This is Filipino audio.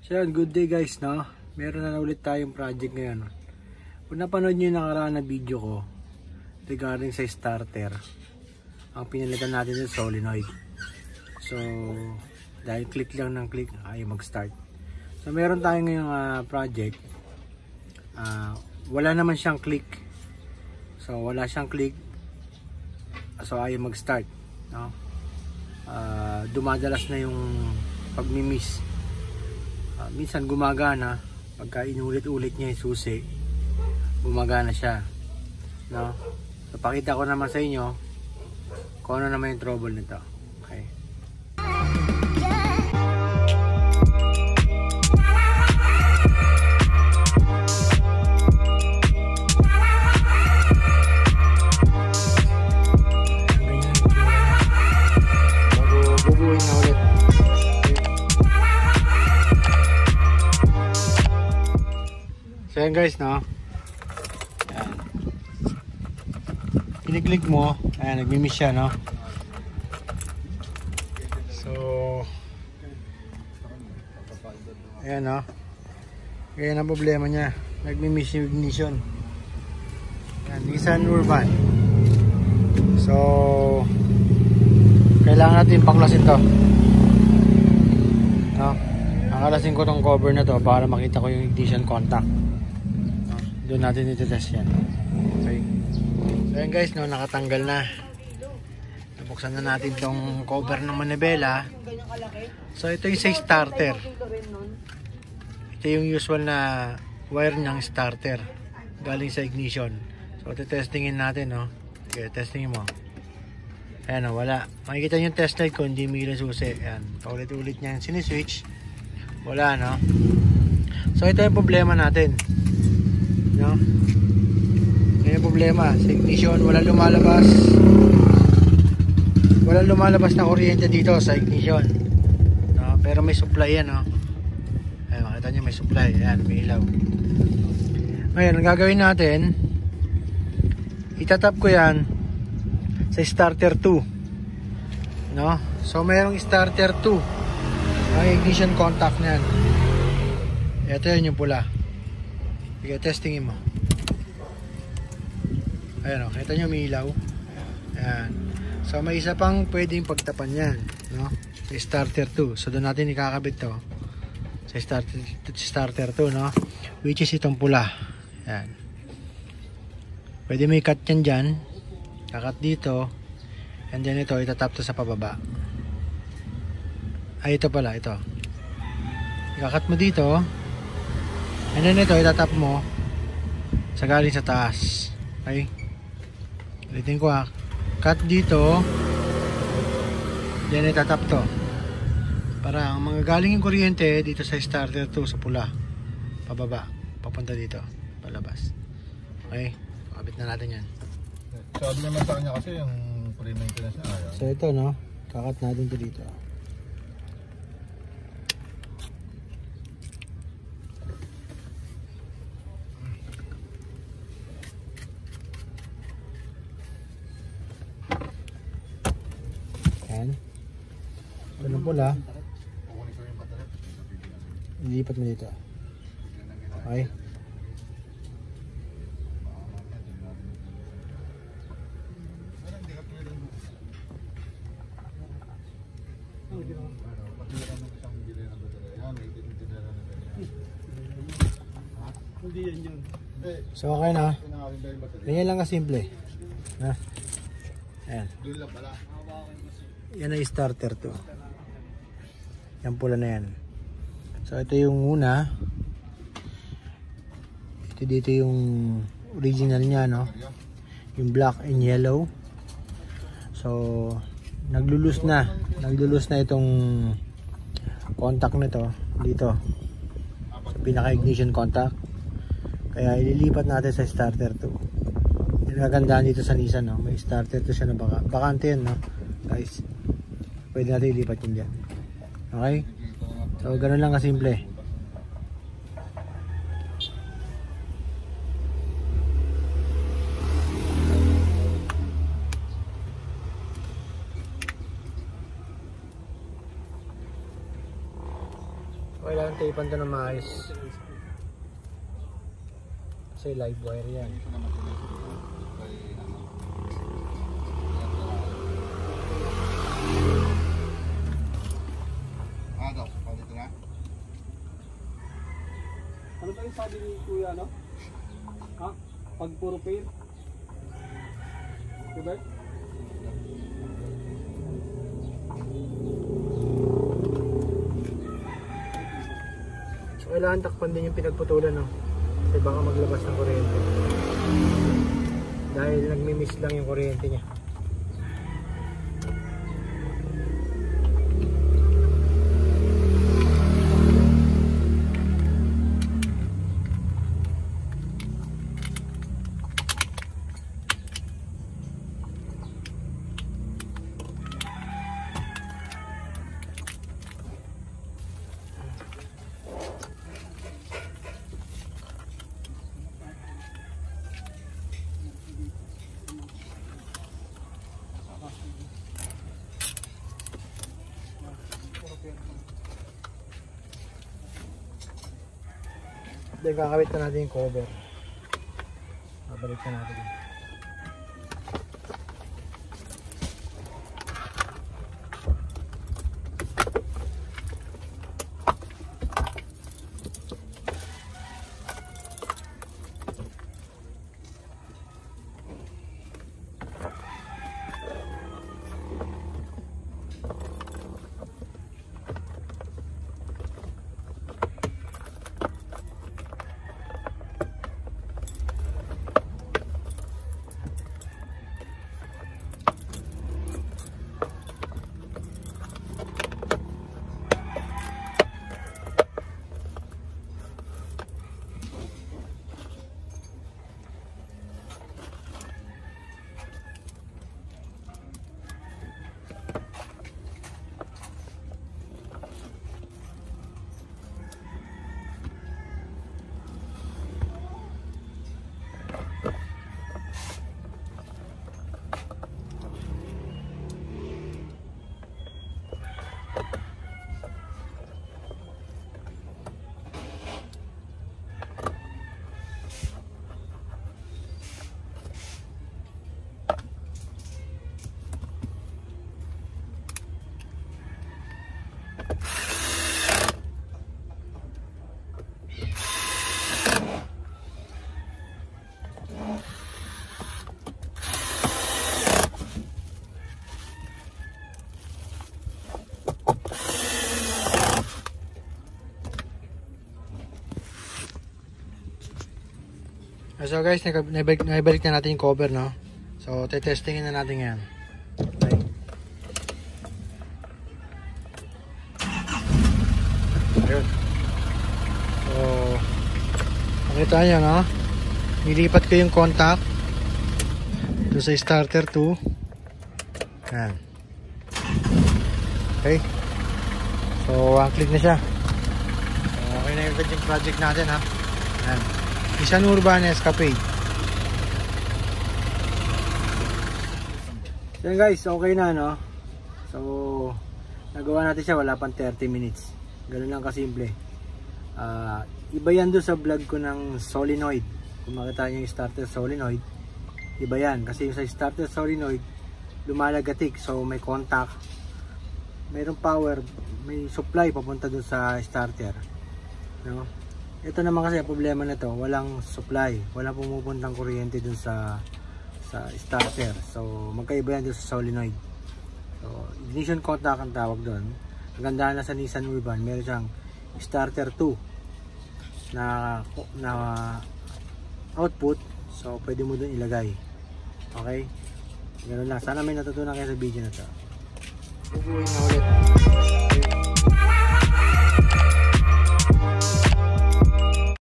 So yun, good day guys, no? Meron na ulit tayong project ngayon. Kung napanood nyo yung nakaraan na video ko regarding sa starter, ang pinalitan natin yung solenoid. So, dahil click lang ng click, ayaw mag-start. So, meron tayong ngayong project. Wala naman siyang click. So, wala siyang click. So, ayaw mag-start, no? Dumadalas na yung pagmi-miss. Minsan gumagana pagka inulit-ulit niya yung susi, gumagana siya, no? So pakita ko naman sa inyo kung ano naman yung trouble nito. Okay. Bubuin na ulit. So yan guys, no? Ayan. Piniklik mo, ayan, nagmi-miss siya, no? So ayan, no? Ayan ang problema niya, nagmi-miss yung ignition. Ayan, Nissan Urban. So kailangan natin paklasin to, no? Nakalasin ko tong cover na to para makita ko yung ignition contact. Doon natin iti-test yan. Okay. So yan guys, no, nakatanggal na. Nabuksan na natin tong cover ng manibela. So ito yung sa starter. Ito yung usual na wire ng starter galing sa ignition. So iti-testingin natin, no. Okay, testingin mo. Ayan, no, wala. Makikita nyo yung test light ko, hindi may susi. Ayan, paulit-ulit niya yung siniswitch. Wala, no. So ito yung problema natin, no? Yan yung problema sa ignition, walang lumalabas na kuryente dito sa ignition, no? Pero may supply yan, no? Ayan, makita nyo may supply. Ayan, may ilaw. Ngayon, ang gagawin natin, itatap ko yan sa starter 2, no? So mayroong starter 2 ang ignition contact na yan. Ito yun yung pula. Sige, testingin mo. Ayan, o, kita nyo may ilaw. Ayan. So may isa pang pwedeng pagtapan yan, no? Sa starter 2. So doon natin ikakabit to sa starter 2, no? Which is itong pula. Ayan. Pwede may cut yan dyan. Kakat dito. And then ito, itatap to sa pababa. Ay, ito pala, ito. Ikakat mo dito. And then ito, itatap mo sa galing sa taas. Okay? Ulitin ko, ha. Cut dito. Then itatap to. Para ang mga galing yung kuryente dito sa starter 2 sa pula. Pababa. Papunta dito. Palabas. Okay? Pakabit na natin yan. Sabi naman sa kanya kasi yung pre-maintenance na ayaw. So ito, no? Kakat natin to dito. Yan. Ito na pula. Ilipat mo dito. Okay. So okay na. Ganyan lang kasimple. Ha? Ayan. Yan ay starter to. Yan pula na yan. So ito yung una. Ito dito yung original niya, no? Yung black and yellow. So naglulus na itong contact nito dito sa pinaka ignition contact. Kaya ililipat natin sa starter 2. Yung kagandahan dito sa Nissan, no? May starter 2 siya na bakante yan, no? Guys, pwede natin ilipat yun dyan. Okay? So ganun lang kasimple. Kailangan tapean to na maayos. Kasi live wire yan. Ano ba yung sabi ni Kuya, no? Ha? Pag puro pair? Diba? So, kailangan takpan din yung pinagputulan, no? Kasi baka maglabas ng kuryente. Dahil nagmi-miss lang yung kuryente niya. Then kakawit na natin yung cover. Babalik na natin. So guys, naibalik na natin yung cover, no? So, testingin na natin yan. Okay. Ayun. So, nakita nyo, no? Nilipat ko yung contact doon sa starter 2. Yan. Okay. So, one click na siya. So, okay na yung project natin, ha? Yan. Isang Urban Escapade. So yun guys, okay na, no? So nagawa natin siya, wala pang 30 minutes. Ganun lang kasimple. Iba yan doon sa vlog ko ng solenoid. Kung makita nyo yung starter solenoid, iba yan. Kasi yung sa starter solenoid, lumalagatik. So may contact, mayroong power, may supply papunta doon sa starter, no? Ito naman kasi ang problema na to, walang supply, walang pumupuntang kuryente dun sa starter. So magkaiba yan dun sa solenoid. So ignition contact ang tawag doon. Ang ganda na sa Nissan Urban, meron siyang starter 2 na output. So pwede mo dun ilagay. Okay? Ganun lang. Sana may natutunan kayo sa video na to. Bubuhin na ulit. Okay.